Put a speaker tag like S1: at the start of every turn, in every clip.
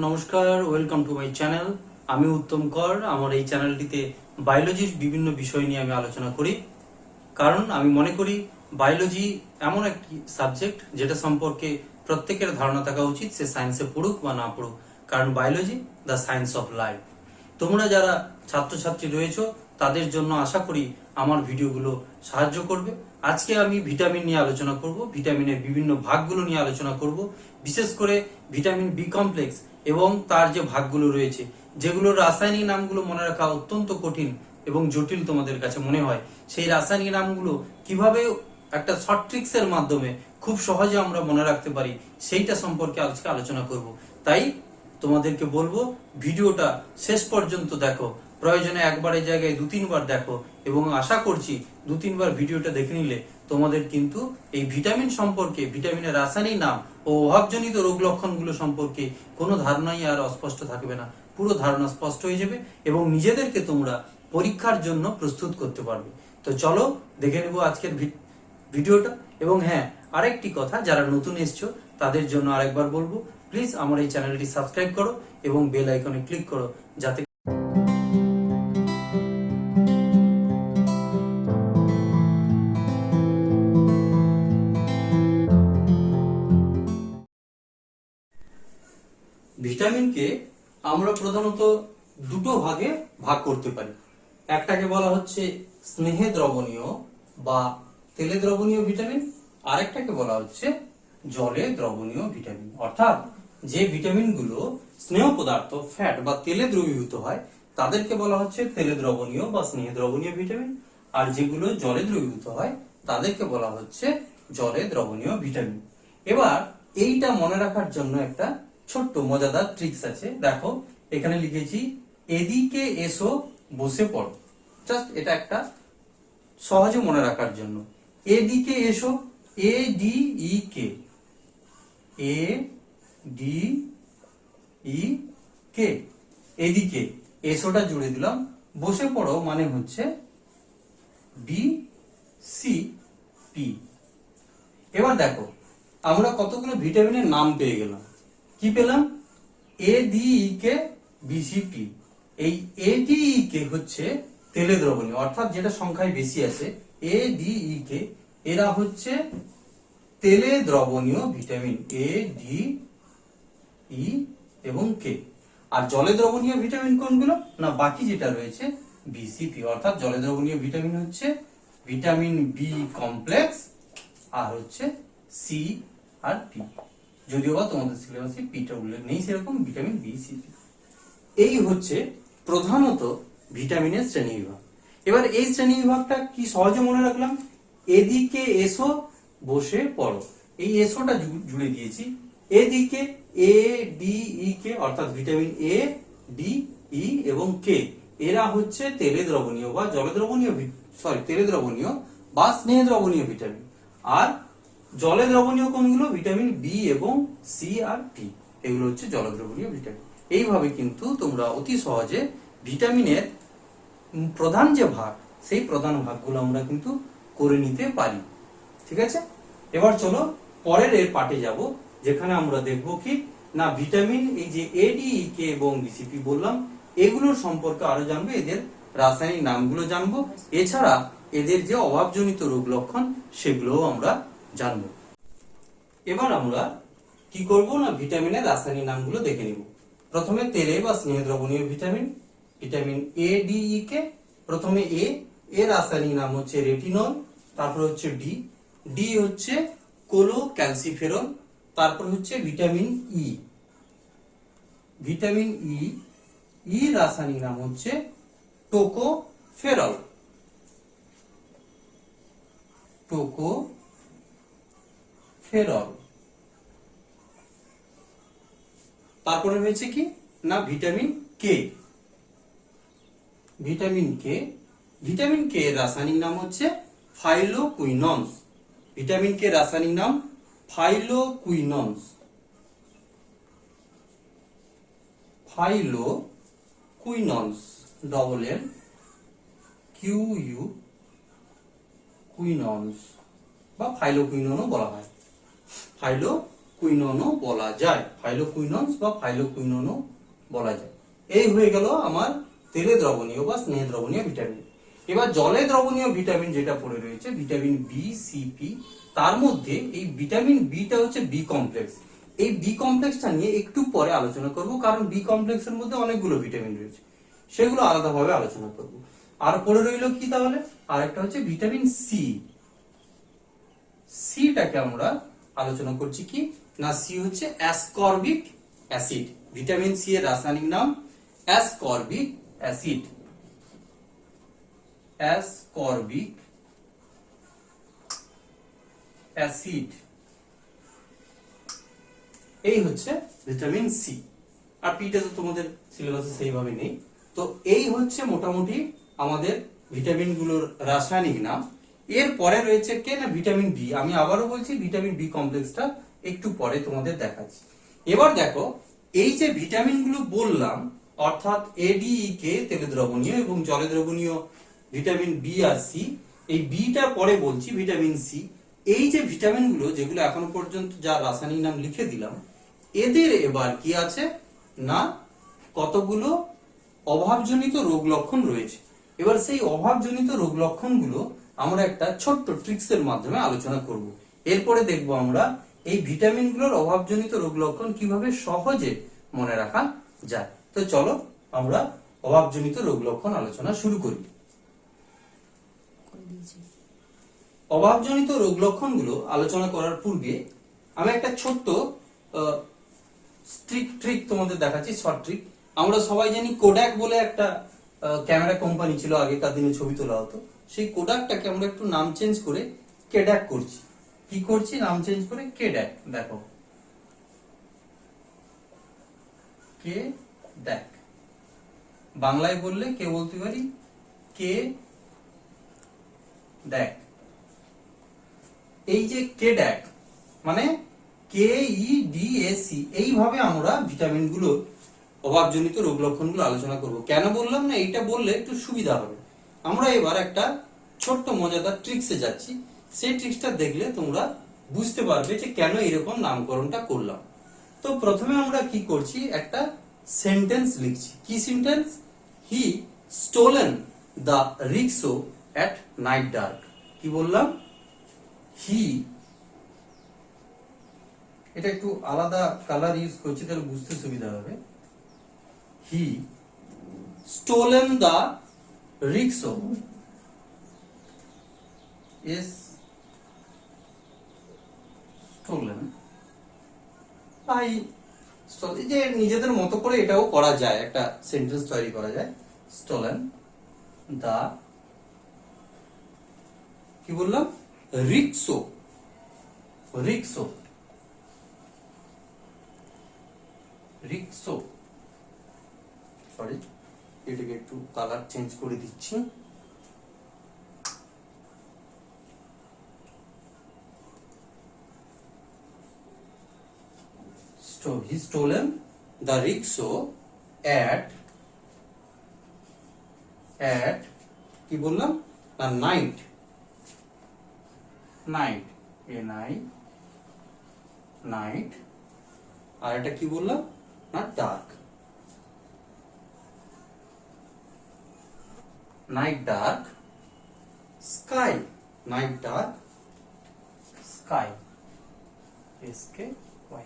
S1: নমস্কার, welcome to my channel. আমি উত্তম কর। আমার এই চ্যানেলটিতে বায়োলজির বিভিন্ন বিষয় নিয়ে আমি আলোচনা করি, কারণ আমি মনে করি বায়োলজি এমন একটি সাবজেক্ট যেটা সম্পর্কে প্রত্যেকের ধারণা থাকা উচিত, সে সায়েন্সে পড়ুক বা না পড়ুক, কারণ biology the science of life. তোমরা যারা ছাত্রছাত্রী রয়েছো তাদের জন্য আশা করি আমার ভিডিওগুলো সাহায্য করবে। আজকে আমি ভিটামিন নিয়ে আলোচনা করব, ভিটামিনের বিভিন্ন ভাগগুলো নিয়ে আলোচনা করব, বিশেষ করে ভিটামিন বি কমপ্লেক্স এবং তার যে ভাগগুলো রয়েছে, যেগুলোর রাসায়নিক নামগুলো মনে রাখা অত্যন্ত কঠিন এবং জটিল তোমাদের কাছে মনে হয়, সেই রাসায়নিক নামগুলো কিভাবে একটা শর্ট ট্রিক্সের মাধ্যমে খুব সহজে আমরা মনে রাখতে পারি, সেইটা সম্পর্কে আজকে আলোচনা করব। তাই তোমাদেরকে বলবো ভিডিওটা শেষ পর্যন্ত দেখো, প্রয়োজনে একবারের জায়গায় 2-3 বার দেখো, এবং আশা করছি 2-3 বার ভিডিওটা দেখে নিলে তোমাদের কিন্তু এই ভিটামিন সম্পর্কে, ভিটামিনের রাসায়নিক নাম ও অভাবজনিত রোগ লক্ষণগুলো সম্পর্কে কোনো ধারণাই আর অস্পষ্ট থাকবে না, পুরো ধারণা স্পষ্ট হয়ে যাবে এবং নিজেদেরকে তোমরা পরীক্ষার জন্য প্রস্তুত করতে পারবে। তো চলো দেখে নেবো আজকের ভিডিওটা। এবং হ্যাঁ, আরেকটি কথা, যারা নতুন এসছো তাদের জন্য আরেকবার বলবো, প্লিজ আমার এই চ্যানেলটি সাবস্ক্রাইব করো এবং বেল আইকনে ক্লিক করো, যাতে ভিটামিনকে আমরা প্রধানত দুটো ভাগে ভাগ করতে পারি। একটাকে বলা হচ্ছে স্নেহে দ্রবণীয় বা তেলে দ্রবণীয় ভিটামিন, আরেকটাকে বলা হচ্ছে জলে দ্রবণীয় ভিটামিন। অর্থাৎ যে ভিটামিনগুলো স্নেহ পদার্থ, ফ্যাট বা তেলে দ্রবীভূত হয় তাদেরকে বলা হচ্ছে তেলে দ্রবণীয় বা স্নেহে দ্রবণীয় ভিটামিন, আর যেগুলো জলে দ্রবীভূত হয় তাদেরকে বলা হচ্ছে জলে দ্রবণীয় ভিটামিন। এবার এইটা মনে রাখার জন্য একটা ছোট্ট মজাদার ট্রিক্স আছে। দেখো, এখানে লিখেছি এদিকে এসো বসে পড়ো। জাস্ট এটা একটা সহজে মনে রাখার জন্য। এদিকে এসো, এ ডি ই কে, এ ডি ই কে, এদিকে এসোটা জুড়ে দিলাম, বসে পড়ো মানে হচ্ছে বি সি পি। এবার দেখো, আমরা কতগুলো ভিটামিনের নাম পেয়ে গেলাম। কি পেলাম? এ ডি ই কে, বিসিপি। এই এ ডি ই কে হচ্ছে তেলে দ্রবণীয়, অর্থাৎ যেটা সংখ্যায় বেশি আছে, এ ডি ই কে, এরা হচ্ছে তেলে দ্রবণীয় ভিটামিন, এ ডি ই এবং কে। আর জলে দ্রবণীয় ভিটামিন কোনগুলো? না, বাকি যেটা রয়েছে বিসিপি, অর্থাৎ জলে দ্রবণীয় ভিটামিন হচ্ছে ভিটামিন বি কমপ্লেক্স আর হচ্ছে সি আর পি। যদিও বা তোমাদের সিলেবাসে পিটা উল্লেখ নেই সেরকম, ভিটামিন বি, সি, পি। এই হচ্ছে প্রধানত ভিটামিনের শ্রেণীবিভাগ। এবার এই শ্রেণীবিভাগটা কি সহজে মনে রাখলাম? এদিকে এসো বসে পড়ো, এই এসোটা জুড়ে দিয়েছি। এদিকে এ ডি ই কে, অর্থাৎ ভিটামিন এ, ডি, ই এবং কে, এরা হচ্ছে তেলে দ্রবণীয় বা জলে দ্রবণীয়, তেলে দ্রবণীয় বা স্নেহ দ্রবণীয় ভিটামিন। আর জলে দ্রবণীয় কোনগুলো? ভিটামিন বি এবং সি আর পি, এগুলো হচ্ছে জল দ্রবণীয় ভিটামিন। এইভাবে কিন্তু তোমরা অতি সহজে ভিটামিনের প্রধান যে ভাগ, সেই প্রধান ভাগগুলো আমরা কিন্তু করে নিতে পারি। ঠিক আছে, এবার চলো পরের এর পার্টে যাব, যেখানে আমরা দেখব কি না ভিটামিন, এই যে এ ডি ই কে এবং বিসিপি বললাম, এগুলোর সম্পর্কে আরো জানবো, এদের রাসায়নিক নামগুলো জানবো, এছাড়া এদের যে অভাবজনিত রোগ লক্ষণ সেগুলোও আমরা জানবো। এবার আমরা কি করব না ভিটামিনের রাসায়নিক নামগুলো দেখে নিব। প্রথমে তেলে বা স্নেহ দ্রবণীয় vitamin, vitamin A D E K. প্রথমে এ, এর রাসায়নিক নাম হচ্ছে রেটিনল। তারপর হচ্ছে ডি, ডি হচ্ছে কোলো ক্যালসিফেরল। তারপর হচ্ছে ভিটামিন ই, ভিটামিন ই, ই রাসায়নিক নাম হচ্ছে টোকোফেরল, টোকোফেরল। তারপরে হয়েছে কি না vitamin K, vitamin K, vitamin K এর রাসায়নিক নাম হচ্ছে ফাইলোকুইনন্স, ভিটামিন কে রাসায়নিক নাম ফাইলোকুইনন্স, ফাইলোকুইনন্স, ডবল এল কিউ ইউ, কুইনন্স বা ফাইলোকুইননও বলা হয়, ফাইলো কুইনোনও বলা যায়, ফাইলোকুইনন্স বা ফাইলোকুইনোনও বলা যায়। এই হয়ে গেল আমার তেলে দ্রবণীয় বা স্নেহে দ্রবণীয় ভিটামিন। এবার জলে দ্রবণীয় ভিটামিন যেটা পড়ে রয়েছে ভিটামিন বি, সি, পি, তার মধ্যে এই ভিটামিন বিটা হচ্ছে বি কমপ্লেক্স। এই বি কমপ্লেক্সটা নিয়ে একটু পরে আলোচনা করব, কারণ বি কমপ্লেক্সের মধ্যে অনেকগুলো ভিটামিন রয়েছে, সেগুলো আলাদাভাবে আলোচনা করব। আর পড়ে রইল কি তাহলে, আরেকটা হচ্ছে ভিটামিন সি। সিটাকে আমরা আলোচনা করছি কি না, সি হচ্ছে অ্যাসকর্বিক অ্যাসিড। ভিটামিন সি এর রাসায়নিক নাম অ্যাসকর্বিক অ্যাসিড। অ্যাসকর্বিক অ্যাসিড, এই হচ্ছে ভিটামিন সি। আর পিটা তো তোমাদের সিলেবাসে সেইভাবে নেই। তো এই হচ্ছে মোটামুটি আমাদের ভিটামিন গুলোর রাসায়নিক নাম। এর পরে রয়েছে কে না ভিটামিন বি। আমি আবারও বলছি ভিটামিন বি কমপ্লেক্সটা একটু পরে তোমাদের দেখাচ্ছি। এবার দেখো, এই যে ভিটামিন গুলো বললাম, অর্থাৎ এডিইকে তেলে দ্রবণীয় এবং জলে দ্রবণীয় ভিটামিন বি আর সি, এই বিটা পরে বলছি, ভিটামিন সি। এই যে ভিটামিন গুলো যেগুলো এখনো পর্যন্ত যা রাসায়নিক নাম লিখে দিলাম, এদের এবার কি আছে না কতগুলো অভাবজনিত রোগ লক্ষণ রয়েছে। এবার সেই অভাবজনিত রোগ লক্ষণগুলো আমরা একটা ছোট্ট ট্রিক্সের মাধ্যমে আলোচনা করব। এরপরে দেখব আমরা এই ভিটামিনগুলোর অভাবজনিত রোগ লক্ষণ কিভাবে সহজে মনে রাখা যায়। তো চলো আমরা অভাবজনিত রোগ লক্ষণ আলোচনা শুরু করি। অভাবজনিত রোগ লক্ষণগুলো আলোচনা করার পূর্বে আমি একটা ছোট্ট ট্রিক তোমাদের দেখাচ্ছি, শর্ট ট্রিক। আমরা সবাই জানি কোডাক বলে একটা ক্যামেরা কোম্পানি ছিল, আগেকার দিনে ছবি তোলা হতো। সেই কোডাকটাকে আমরা একটু নাম চেঞ্জ করে কেডাক করছি। কি করছি? নাম চেঞ্জ করে কেডাক। দেখো, কেডাক। বাংলায় বললে কে বলতে পারি? কে দেখ। এই যে কেডাক মানে KEDAC, এইভাবে আমরা ভিটামিন গুলোর অভাবজনিত রোগ লক্ষণগুলো আলোচনা করব। কেন বললাম না, এইটা বললে একটু সুবিধা হবে। আমরা এবার একটা ছোট্ট মজাদার ট্রিক্সে যাচ্ছি। সেই ট্রিক্সটা দেখলে তোমরা বুঝতে পারবে যে কেন এরকম নামকরণটা করলাম। তো প্রথমে আমরা কি করছি, একটা সেন্টেন্স লিখছি। কি sentence? He stolen the rickshaw at night dark. কি বললাম? হি, এটা একটু আলাদা কালার ইউজ করছি তাহলে বুঝতে সুবিধা হবে। He stolen the rickshaw, is stolen by, যে নিজেদের মতো করে এটাও করা যায়, একটা সেন্টেন্স তৈরি করা যায়। স্টোলেন দা, কি বললাম? রিক্সো, রিক্সো, রিক্সো। সরি, এটাকে একটু কালার চেঞ্জ করে দিচ্ছি। He stolen the rickshaw at কি বললাম না, নাইট, নাইট, নাইট। আর এটা কি বললাম না, dark, night dark sky, night dark sky, SKY।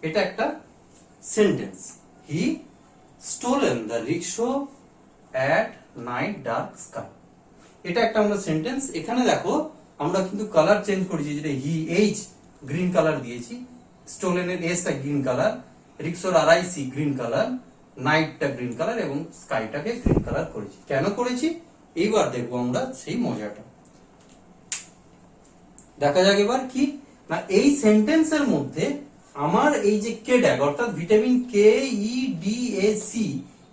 S1: এটা একটা sentence. He stolen the rickshaw at night dark sky, এটা একটা আমরা সেন্টেন্স। এখানে দেখো আমরা কিন্তু কালার চেঞ্জ করেছি, যেটা হি এইচ গ্রিন কালার দিয়েছি, স্টোলেনের এসটা গ্রিন কালার, রিক্সোর RIC গ্রিন কালার, নাইটটা গ্রিন কালার এবং স্কাইটাকে গ্রিন কালার করেছি। কেন করেছি এইবার দেখবো আমরা সেই মজাটা। দেখা যাক এবার কি না, এই সেন্টেন্সের মধ্যে আমার এই যে কেডাক অর্থাৎ ভিটামিন KEDAC,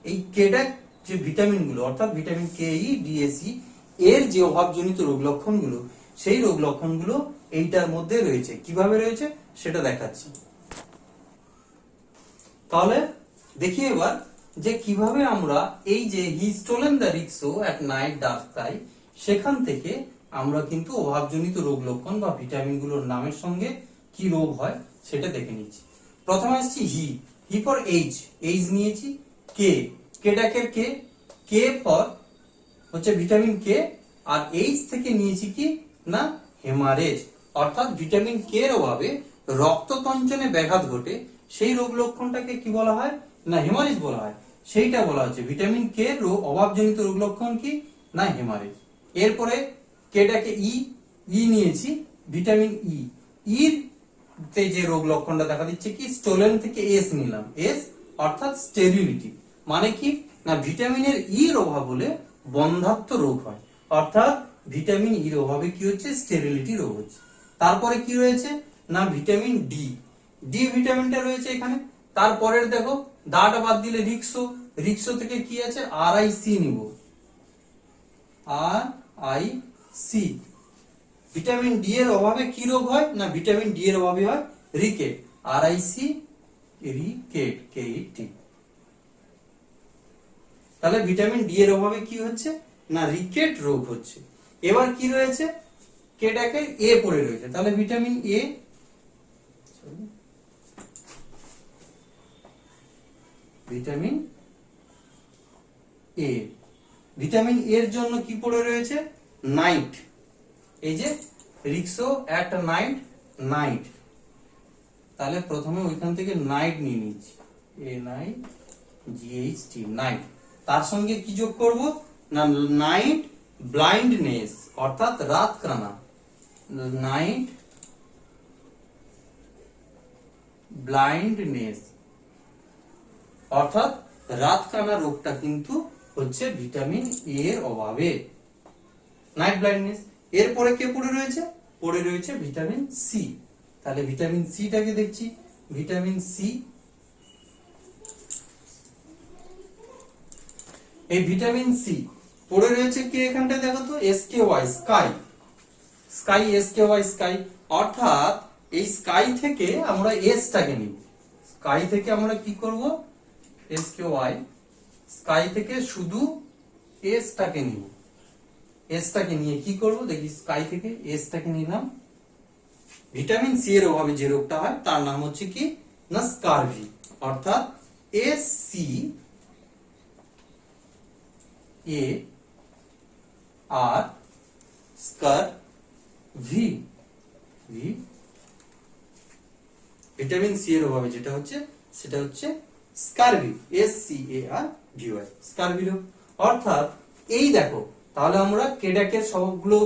S1: এই কেডাক যে ভিটামিন গুলো অর্থাৎ ভিটামিন KEDAC এর যে অভাবজনিত রোগ লক্ষণগুলো, সেই রোগ লক্ষণগুলো এইটার মধ্যে রয়েছে। কিভাবে রয়েছে সেটা দেখাচ্ছি। তাহলে দেখি এবার যে কিভাবে আমরা এই যে he stolen the rickshaw at night dark sky, সেখান থেকে আমরা কিন্তু অভাবজনিত রোগ লক্ষণ বা ভিটামিনগুলোর নামের সঙ্গে কি রোগ হয় সেটা দেখে নিচ্ছি। প্রথমে আসছি হি ফর এইচ নিয়েছি, কে ডাকের কে ফর হচ্ছে ভিটামিন কে, আর এইচ থেকে নিয়েছি কি না হেমারেজ, অর্থাৎ ভিটামিন কে এর অভাবে রক্ততঞ্চনে ব্যাঘাত ঘটে, সেই রোগ লক্ষণটাকে কি বলা হয় না হেমারেজ বলা হয়, সেইটা বলা হচ্ছে ভিটামিন কে অভাবজনিত রোগ লক্ষণ কি না হেমারেজ। এরপরে কেটাকে ই নিয়েছি, ভিটামিন ইর তে যে রোগ লক্ষণটা দেখা দিচ্ছে কি স্টোলেন থেকে এস নিলাম, এস অর্থাৎ স্টেরিলিটি, মানে কি না ভিটামিনের ইর অভাব হলে বন্ধ্যাত্ব রোগ হয়, অর্থাৎ ভিটামিন ইর অভাবে কি হচ্ছে স্টেরিলিটি রোগ হচ্ছে। তারপরে কি রয়েছে না ভিটামিন ডি ভিটামিনটা রয়েছে এখানে। তারপরের দেখো দাটা বাদ দিলে রিক্সো থেকে কি আছে আর আই সি নিব, আর আই সি। ভিটামিন ডি এর অভাবে কি রোগ হয় না ভিটামিন ডি এর অভাবে হয় rickets, R I C rickets K E T. তাহলে ভিটামিন ডি এর অভাবে কি হচ্ছে না রিকেট রোগ হচ্ছে। এবার কি রয়েছে কেটাকে এ পড়ে রয়েছে, তাহলে ভিটামিন এ ভিটামিন এর জন্য কি পড়ে রয়েছে নাইট, এই যে রিক্সো অ্যাট নাইট, তাহলে প্রথমে ওইখান থেকে নাইট নিয়ে নিচ্ছি, NIGHT নাইট। তার সঙ্গে কি যোগ করব না নাইট ব্লাইন্ডনেস অর্থাৎ রাত কানা, নাইট ব্লাইন্ডনেস অর্থাৎ রাত কানা রোগটা কিন্তু হচ্ছে ভিটামিন এ এর অভাবে, নাইট ব্লাইন্ডনেস। এরপরে কে পড়ে রয়েছে ভিটামিন সি, তাহলে ভিটামিন সিটাকে দেখছি, ভিটামিন সি, এই ভিটামিন সি পড়ে রয়েছে কি এখানটা দেখো তো SKY স্কাই, অর্থাৎ এই স্কাই থেকে আমরা এসটাকে নিব, স্কাই থেকে আমরা কি করব SKY, স্কাই থেকে শুধু এসটাকে নিব, এসটাকে নিয়ে কি করব দেখি, স্কাই থেকে এসটাকে নিলাম। ভিটামিন সি এর অভাবে যে রোগটা হয় তার নাম হচ্ছে কি না স্কারভি, অর্থাৎ SCARVI। ভিটামিন সি এর অভাবে যেটা হচ্ছে সেটা হচ্ছে স্কারভি, SCARVY, স্কারভি রোগ। অর্থাৎ এই দেখো তাহলে আমরা কেডাকের সবগুলো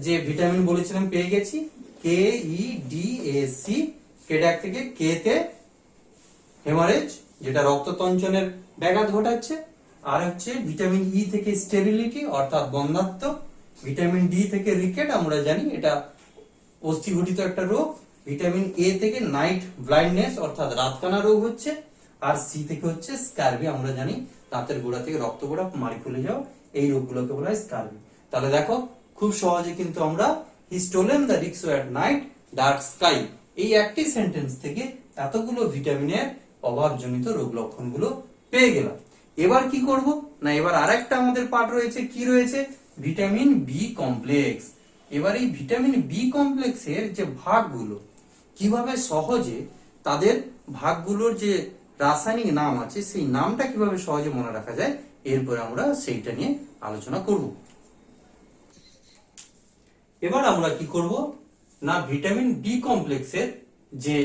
S1: যে ভিটামিন বলেছিলাম পেয়ে গেছি, KEDAC, কেডাক থেকে কে তে হেমারেজ যেটা রক্ততঞ্চনের ব্যাঘাত ঘটাচ্ছে, আর হচ্ছে ভিটামিন ই থেকে স্টেরিলিটি অর্থাৎ বন্ধ্যাত্ব, ভিটামিন ডি থেকে রিকেট আমরা জানি এটা অস্থিঘটিত একটা রোগ, ভিটামিন এ থেকে নাইট ব্লাইন্ডনেস অর্থাৎ রাতকানা রোগ হচ্ছে, আর সি থেকে হচ্ছে স্কারভি আমরা জানি দাঁতের গোড়া থেকে রক্ত গোড়া মারি ফুলে যাও, এই রোগগুলোকে বলা হয় স্কারভি। তাহলে দেখো খুব সহজে কিন্তু আমরা he stolen the rickshaw at night dark sky এই একটি সেন্টেন্স থেকে এতগুলো ভিটামিনের অভাবজনিত রোগ লক্ষণগুলো পেয়ে গেলাম। এবার কি করব না এবার আরেকটা আমাদের পার্ট রয়েছে, কি রয়েছে ভিটামিন বি কমপ্লেক্স। এবার এই ভিটামিন বি কমপ্লেক্সের যে ভাগগুলো কিভাবে সহজে তাদের ভাগগুলোর যে রাসায়নিক নাম আছে সেই নামটা কিভাবে সহজে মনে রাখা যায়, এরপরে আমরা সেইটা নিয়ে আলোচনা করব। এবার আমরা কি করব না ভিটামিন বি কমপ্লেক্সের যে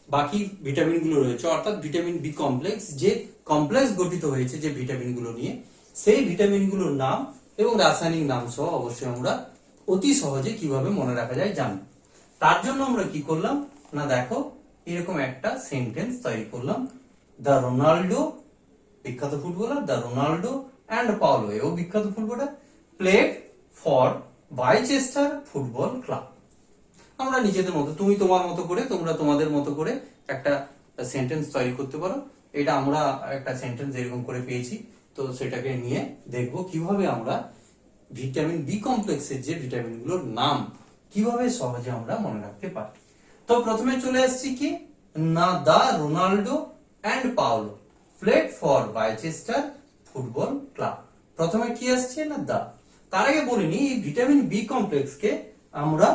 S1: বাকি ভিটামিন গুলো রয়েছে অর্থাৎ ভিটামিন বি কমপ্লেক্স যে কমপ্লেক্স গঠিত হয়েছে যে ভিটামিন গুলো নিয়ে, সেই ভিটামিন গুলোর নাম এবং রাসায়নিক নাম সহ অবশ্যই আমরা অতি সহজে কিভাবে মনে রাখা যায় জানব। তার জন্য আমরা কি করলাম না দেখো এরকম একটা সেন্টেন্স তৈরি করলাম, দ্য রোনাল্ডো বিখ্যাত footballer, the Ronaldo and Paulo এও বিখ্যাত footballer played for Bichester football club. আমরা নিজেদের মতো তুমি তোমার মতো করে তোমরা তোমাদের মতো করে একটা সেন্টেন্স তৈরি করতে পারো। এটা আমরা একটা সেন্টেন্স এরকম করে পেয়েছি, তো সেটাকে নিয়ে দেখব কিভাবে আমরা ভিটামিন বি কমপ্লেক্সের যে ভিটামিনগুলোর নাম কিভাবে সহজে আমরা মনে রাখতে পারি। তো প্রথমে চলে আসছি কি না the Ronaldo and Paulo played for Bichester football club. প্রথমে কি আসছে না দা, তার আগে বলে নিই এই ভিটামিন বি কমপ্লেক্সকে আমরা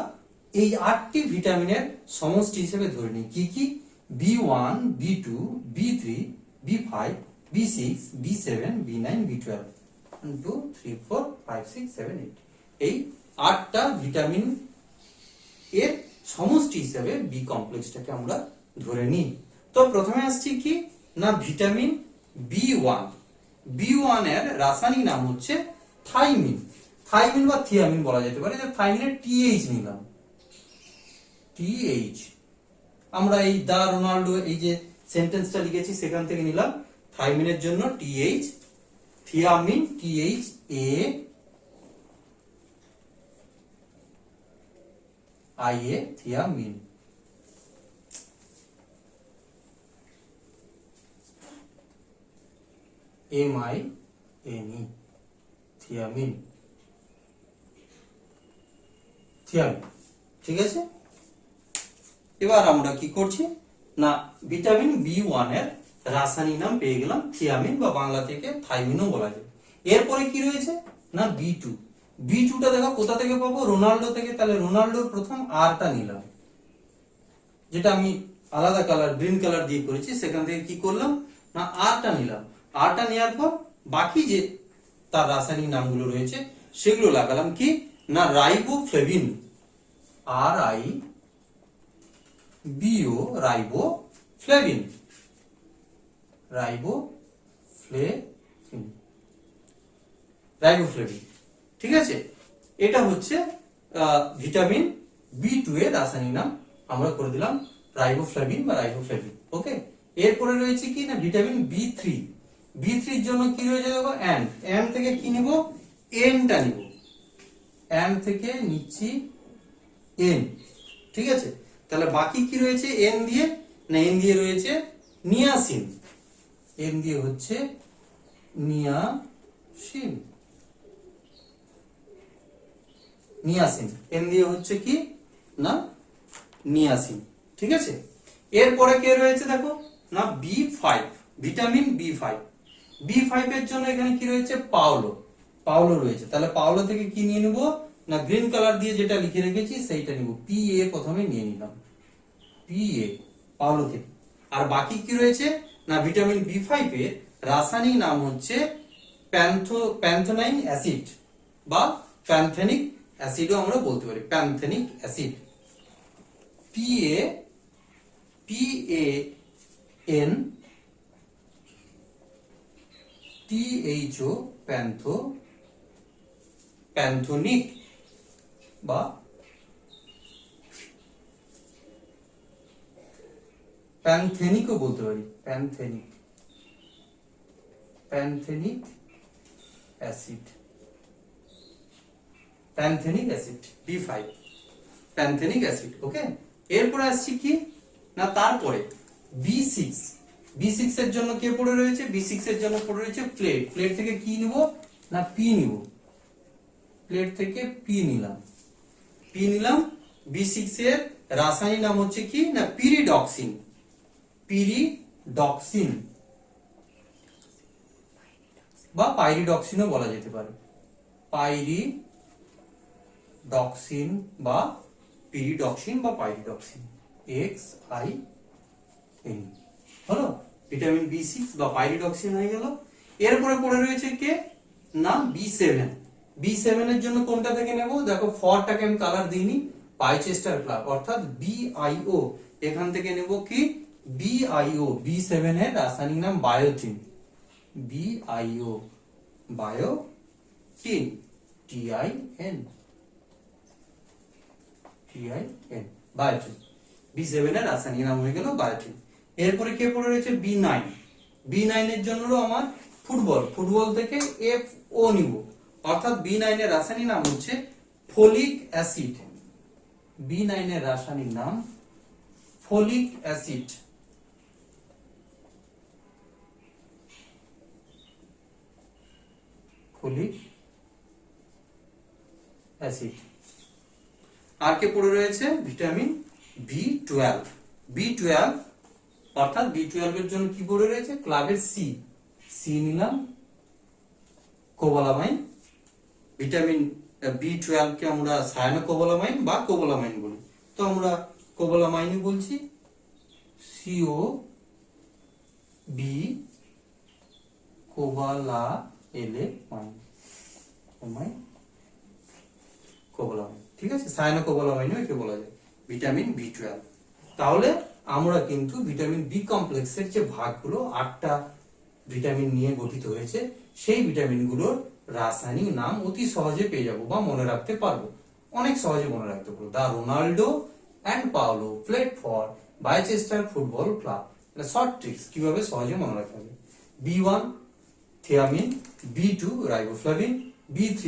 S1: এই 8টি ভিটামিনের সমষ্টি হিসেবে ধরে নিই। কি কি? B1, B2, B3, B5, B6, B7, B9, B12, 1 2 3 4 5 6 7 8 এই 8টা ভিটামিন এর সমষ্টি হিসেবে বি কমপ্লেক্সটাকে আমরা ধরে নিই। তো প্রথমে আসছি কি না ভিটামিন B1। B1 এর রাসায়নিক নাম হচ্ছে থাইমিন। থাইমিন বা থিয়ামিন বলা যেতে পারে। যে থাইমিনের TH নিলাম, TH আমরা এই দা রোনাল্ডো এই যে সেন্টেন্সটা লিখেছি সেখান থেকে নিলাম। থাইমিনের জন্য TH, thiamine THA IA thiamine. MINE thiamine, thiamine. ঠিক আছে, এবার আমরা কি করছি না ভিটামিন B1 এর রাসায়নিক নাম পেয়ে গেলাম থিয়ামিন বা বাংলা থেকে থাইমিনও বলা যায়। এরপরে কি রয়েছে না B2। B2টা দেখো কোথা থেকে পাবো? রোনাল্ডো থেকে। তাহলে রোনাল্ডোর প্রথম আরটা নিলাম, যেটা আমি আলাদা কালার গ্রিন কালার দিয়ে করেছি। সেখান থেকে কি করলাম না আরটা নিলাম। আরটা নেওয়ার পর বাকি যে তার রাসায়নিক নামগুলো রয়েছে সেগুলো লাগালাম। কি না রাইবোফ্লেভিন, RIBO রাইবোফ্লেভিন, রাইবোফ্লেভিন। ঠিক আছে, এটা হচ্ছে ভিটামিন B2 এর রাসায়নিক নাম। আমরা করে দিলাম রাইবোফ্লেভিন বা রাইবোফ্লেভিন। ওকে, এরপরে রয়েছে কি না ভিটামিন B3। B3 এর জন্য কি রয়েছে দেখো এন থেকে কি নিব? এনটা নিব। এন থেকে নিচ্ছি এন। ঠিক আছে, তাহলে বাকি কি রয়েছে এন দিয়ে? না এন দিয়ে রয়েছে নিয়াসিন। এন দিয়ে হচ্ছে নিয়াসিন, নিয়াসিন। এন দিয়ে হচ্ছে কি না নিয়াসিন। ঠিক আছে, এরপরে কে রয়েছে দেখো না B5, ভিটামিন B5। B5 এর জন্য এখানে কি রয়েছে? পাওলো রয়েছে। তাহলে পাওলো থেকে কি নিয়ে নিব না গ্রিন কালার দিয়ে যেটা লিখে রেখেছি সেইটা নিব। PA প্রথমে নিয়ে নিলাম, PA পাওলো থেকে। আর বাকি কি রয়েছে না ভিটামিন B5 এর রাসায়নিক নাম হচ্ছে প্যান্থোনাইন অ্যাসিড বা প্যান্থেনিক অ্যাসিডও আমরা বলতে পারি। প্যান্থেনিক অ্যাসিড, PAN THO প্যান্থোনিক বা প্যান্থেনিকও বলতে পারি। প্যান্থেনিক acid, প্যান্থেনিক acid B5, pantothenic acid. ওকে, এরপরে আসছি কি না তারপরে B6। B6 এর জন্য কে পড়ে রয়েছে? B6 এর জন্য পড়ে রয়েছে প্লেট। প্লেট থেকে কি নিব না P নিব। প্লেট থেকে P নিলাম। B6 এর রাসায়নিক নাম হচ্ছে কি না পিরিডক্সিন, বা পাইরিডক্সিনও বলা যেতে পারে। পাইরিডক্সিন বা পিরিডক্সিন বা পাইরিডক্সিন, XIN হলো ভিটামিন B6 বা পাইরিডক্সিন হয়ে গেল। এরপরে পড়ে রয়েছে কে না B7। B7 এর জন্য কোনটা থেকে নেব? দেখো ফরটাকে আমি কালার দিইনি, পাইচেস্টার ক্লাব অর্থাৎ BIO। এখান থেকে নেব কি BIO। B7 এর রাসায়নিক নাম বায়োটিন, BIO বায়োটিন, TIN বায়োটিন। B7 এর রাসায়নিক নাম হয়ে গেল বায়োটিন। এরপরে কে পড়ে রয়েছে B9। B9 এর জন্য আমার ফুটবল থেকে FO নিব, অর্থাৎ B9 এর রাসায়নিক নাম হচ্ছে ফোলিক অ্যাসিড। B9 এর রাসায়নিক নাম ফোলিক অ্যাসিড। Folic acid. আর কে পড়ে রয়েছে ভিটামিন B12। অর্থাৎ B12 এর জন্য কি পড়ে রয়েছে? ক্লাবের C নিলাম, কোবালামাইন ভিটামিন B12 কে আমরা সায়ানোকোবালামাইন বা কোবালামাইন বলি, তো আমরা কোবালামাইনই বলছি, CO B কোবালামাইন, কোবালামাইন, ঠিক আছে, সায়ানোকোবালামাইনও একে বলা যায়, ভিটামিন B12। তাহলে আমরা কিন্তু ভিটামিন বি কমপ্লেক্সের যে ভাগগুলো 8টা ভিটামিন নিয়ে গঠিত হয়েছে, সেই ভিটামিনগুলোর রাসায়নিক নাম অতি সহজে পেয়ে যাব বা মনে রাখতে পারবো, অনেক সহজে মনে রাখতে পারবো। The Ronaldo and Paulo played for Bichester football club, এটা শর্ট ট্রিক্স কিভাবে সহজে মনে রাখতে হবে। B1 thiamine, B2 riboflavin, B3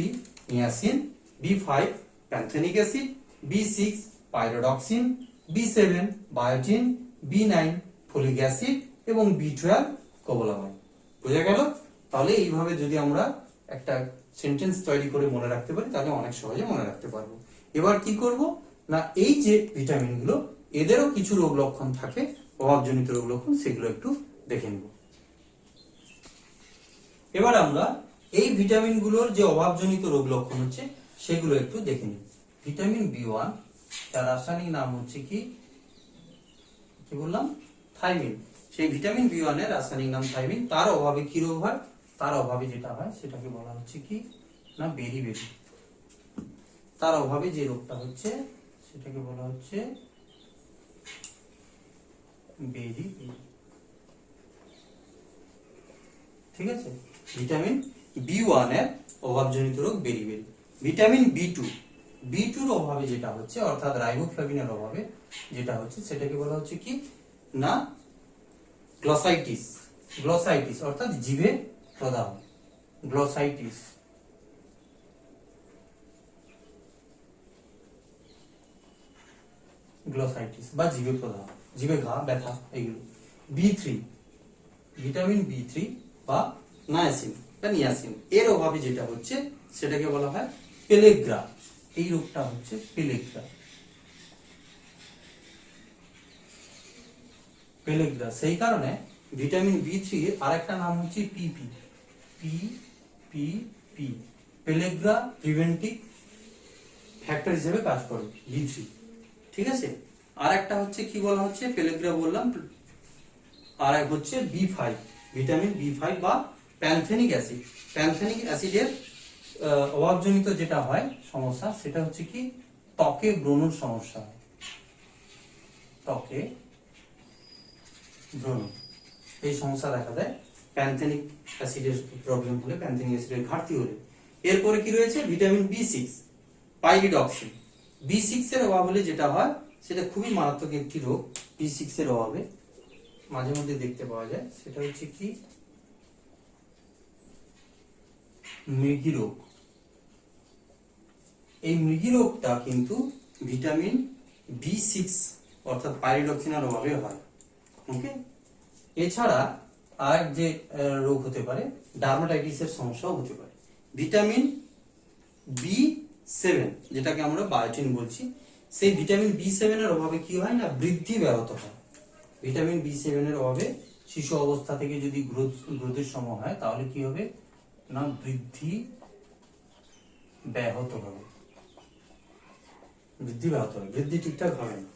S1: niacin, B5 pantothenic acid, B6 pyridoxine, B7 biotin, B9 folic acid এবং B12 কোবালামাইন। বোঝা গেল? তাহলে এইভাবে যদি আমরা একটা সেন্টেন্স তৈরি করে মনে রাখতে পারি তাহলে অনেক সহজে মনে রাখতে পারবো। এবার কি করব না, এই যে ভিটামিনগুলো এদেরও কিছু রোগ লক্ষণ থাকে, অভাবজনিত রোগ লক্ষণ, সেগুলো একটু দেখে নেব। এবার আমরা এই ভিটামিনগুলোর যে অভাবজনিত রোগ লক্ষণ হচ্ছে সেগুলো একটু দেখে নিই। ভিটামিন B1, তার রাসায়নিক নাম হচ্ছে কি বললাম, থাইমিন। সেই ভিটামিন B1 এর রাসায়নিক নাম থাইমিন। তার অভাবে কি রোগ হয়? তার অভাবে যেটা হয় সেটাকে বলা হচ্ছে কি না বেরি। তার অভাবে যে রোগটা হচ্ছে সেটাকে বলা হচ্ছে বেরি। ঠিক আছে, ভিটামিন B1 এর অভাবজনিত রোগ বেরি। ভিটামিন B2 এর অভাবে যেটা হচ্ছে, অর্থাৎ রাইবোফ্লাভিনের অভাবে যেটা হচ্ছে সেটাকে বলা হচ্ছে কি না গ্লসাইটিস, অর্থাৎ জিভে প্রদাহ, গ্লসাইটিস। বা জিভে প্রদাহ, জিভে ঘা, ব্যথা, এগুলো। B3 ভিটামিন B3 বা নিয়াসিন এর অভাবে যেটা হচ্ছে সেটাকে বলা হয় পেলেগ্রা। এই রোগটা হচ্ছে পেলেগ্রা। সেই কারণে ভিটামিন B3 এর আরেকটা নাম হচ্ছে PPP, পেলেগ্রা প্রিভেন্টিভ ফ্যাক্টর হিসেবে কাজ করে B3। ঠিক আছে, আর একটা হচ্ছে কি বলা হচ্ছে, পেলেগ্রা বললাম, আর এক হচ্ছে B5, ভিটামিন B5 বা প্যান্থেনিক অ্যাসিডের অভাবজনিত যেটা হয় সমস্যা সেটা হচ্ছে কি ত্বকে ব্রণর সমস্যা, ত্বকে ব্রণ, এই সমস্যা দেখা দেয় প্যান্থেনিক অ্যাসিডের প্রবলেম হলে, প্যান্থেনিক অ্যাসিডের ঘাটতি হলে। এরপরে কি রয়েছে ভিটামিন B6 পাইরিডক্সিন। B6 এর অভাব হলে যেটা হয় সেটা খুবই মারাত্মক একটি রোগ। B6 এর অভাবে মাঝে মধ্যে দেখতে পাওয়া যায়, সেটা হচ্ছে কি মৃগী রোগ। এই মৃগী রোগটা কিন্তু ভিটামিন B6 অর্থাৎ পাইরিডক্সিনের অভাবে হয়। ওকে, এছাড়া আর যে রোগ হতে পারে ডার্মাটাইটিসের সমস্যাও হতে পারে। ভিটামিন B7 যেটাকে আমরা বায়োটিন বলছি, সেই ভিটামিন B7 এর অভাবে কি হয় না বৃদ্ধি ব্যাহত হয়। ভিটামিন B7 এর অভাবে শিশু অবস্থা থেকে যদি গ্রোথের সময় হয় তাহলে কি হবে না বৃদ্ধি ব্যাহত হবে, বৃদ্ধি ঠিকঠাক হবে না।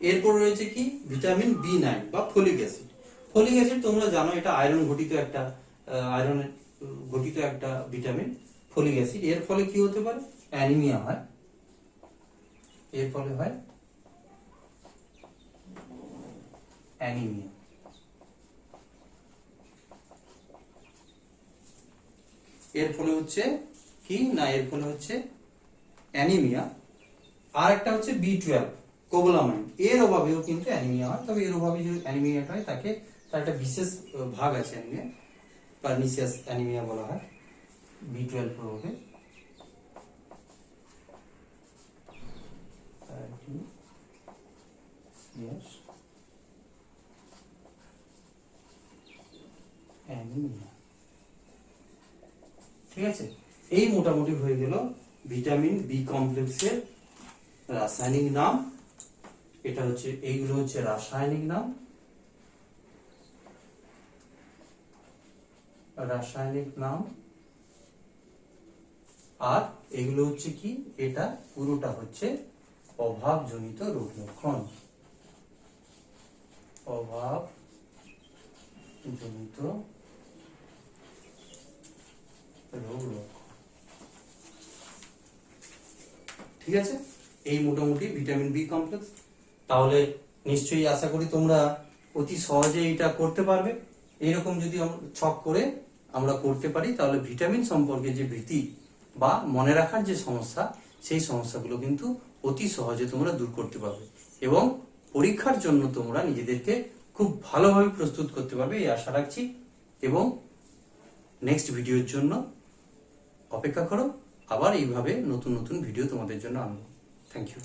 S1: এরপর রয়েছে কি ভিটামিন B9 বা ফলিক অ্যাসিড। ফলিক অ্যাসিড তোমরা জানো এটা আয়রন ঘটিত একটা ভিটামিন, ফলিক অ্যাসিড। এর ফলে কি হতে পারে অ্যানিমিয়া হয়, এর ফলে হয় অ্যানিমিয়া। এর ফলে হচ্ছে কি না এর ফলে হচ্ছে অ্যানিমিয়া। আর একটা হচ্ছে B12 কোবালামাইন, এর অভাবেও কিন্তু অ্যানিমিয়া হয়। তবে এর অভাবে যদি অ্যানিমিয়া হয় তাকে তার একটা বিশেষ ভাগ আছে, অ্যানিমিয়া পার্নিসিয়াস অ্যানিমিয়া বলা হয় B12 প্রভাবে। ঠিক আছে, এই মোটামুটি হয়ে গেল ভিটামিন বি কমপ্লেক্সের রাসায়নিক নাম। এটা হচ্ছে এইগুলো হচ্ছে রাসায়নিক নাম। আর এগুলো হচ্ছে কি, এটা পুরোটা হচ্ছে অভাবজনিত রোগ লক্ষণ, অভাবজনিত রোগ লক্ষণ। ঠিক আছে, এই মোটামুটি ভিটামিন বি কমপ্লেক্স। তাহলে নিশ্চয়ই আশা করি তোমরা অতি সহজে এটা করতে পারবে। এইরকম যদি ছক করে আমরা করতে পারি তাহলে ভিটামিন সম্পর্কে যে ভীতি বা মনে রাখার যে সমস্যা, সেই সমস্যাগুলো কিন্তু অতি সহজে তোমরা দূর করতে পারবে এবং পরীক্ষার জন্য তোমরা নিজেদেরকে খুব ভালোভাবে প্রস্তুত করতে পারবে এই আশা রাখছি। এবং নেক্সট ভিডিওর জন্য অপেক্ষা করো, আবার এইভাবে নতুন নতুন ভিডিও তোমাদের জন্য আনবো। Thank you.